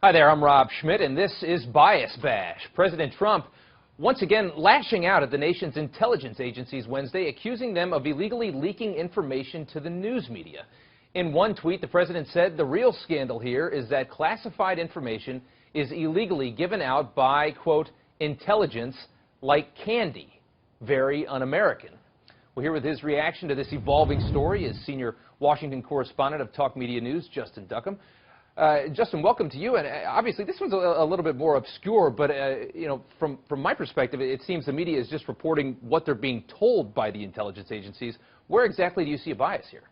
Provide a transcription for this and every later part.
Hi there, I'm Rob Schmidt, and this is Bias Bash. President Trump once again lashing out at the nation's intelligence agencies Wednesday, accusing them of illegally leaking information to the news media. In one tweet, the president said the real scandal here is that classified information is illegally given out by, quote, intelligence like candy. Very un-American. Well, here with his reaction to this evolving story is senior Washington correspondent of Talk Media News, Justin Duckham. Justin, welcome to you. And obviously, this one's a little bit more obscure, but you know, from my perspective, it seems the media is just reporting what they're being told by the intelligence agencies. Where exactly do you see a bias here?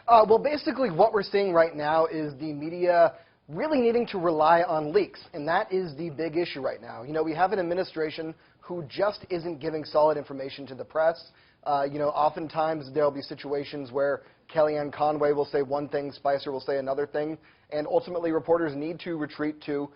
Well, basically, what we're seeing right now is the media really needing to rely on leaks, and that is the big issue right now. You know, we have an administration who just isn't giving solid information to the press. You know, oftentimes there'll be situations where Kellyanne Conway will say one thing, Spicer will say another thing, and ultimately reporters need to retreat to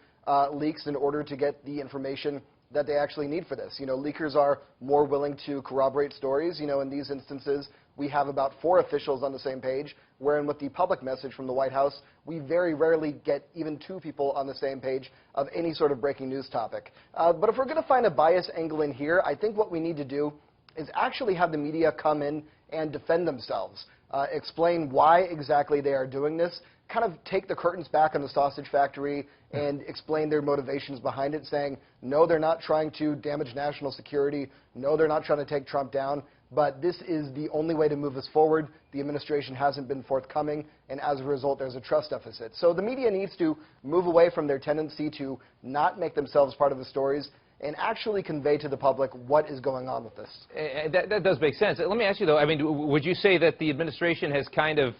leaks in order to get the information that they actually need for this. You know, leakers are more willing to corroborate stories. You know, in these instances, we have about 4 officials on the same page, wherein with the public message from the White House, we very rarely get even 2 people on the same page of any sort of breaking news topic. But if we're going to find a bias angle in here, I think what we need to do is actually have the media come in and defend themselves, explain why exactly they are doing this, kind of take the curtains back on the sausage factory and explain their motivations behind it, saying, no, they're not trying to damage national security, no, they're not trying to take Trump down, but this is the only way to move us forward. The administration hasn't been forthcoming, and as a result, there's a trust deficit. So the media needs to move away from their tendency to not make themselves part of the stories and actually convey to the public what is going on with this. That does make sense. Let me ask you, though, I mean, would you say that the administration has kind of,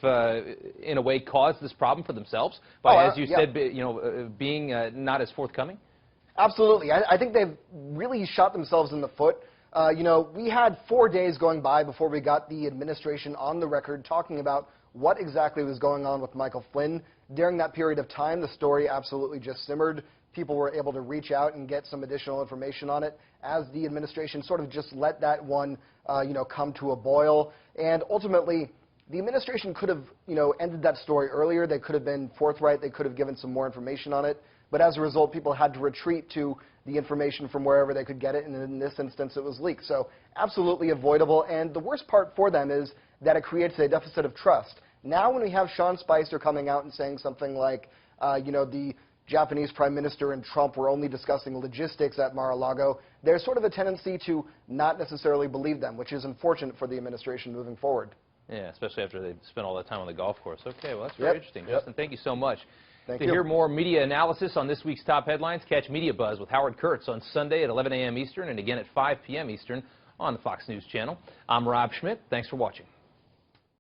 in a way, caused this problem for themselves by, as you said, you know, being not as forthcoming? Absolutely. I think they've really shot themselves in the foot. You know, we had 4 days going by before we got the administration on the record talking about what exactly was going on with Michael Flynn. During that period of time, the story absolutely just simmered. People were able to reach out and get some additional information on it as the administration sort of just let that one, you know, come to a boil. And ultimately, the administration could have, you know, ended that story earlier. They could have been forthright. They could have given some more information on it. But as a result, people had to retreat to the information from wherever they could get it, and in this instance, it was leaked. So absolutely avoidable. And the worst part for them is that it creates a deficit of trust. Now when we have Sean Spicer coming out and saying something like, you know, the Japanese Prime Minister and Trump were only discussing logistics at Mar-a-Lago, there's sort of a tendency to not necessarily believe them, which is unfortunate for the administration moving forward. Yeah, especially after they spent all that time on the golf course. Okay, well, that's very interesting. Justin, thank you so much. Thank to you. hear more media analysis on this week's top headlines, catch Media Buzz with Howard Kurtz on Sunday at 11 a.m. Eastern and again at 5 p.m. Eastern on the Fox News Channel. I'm Rob Schmidt. Thanks for watching.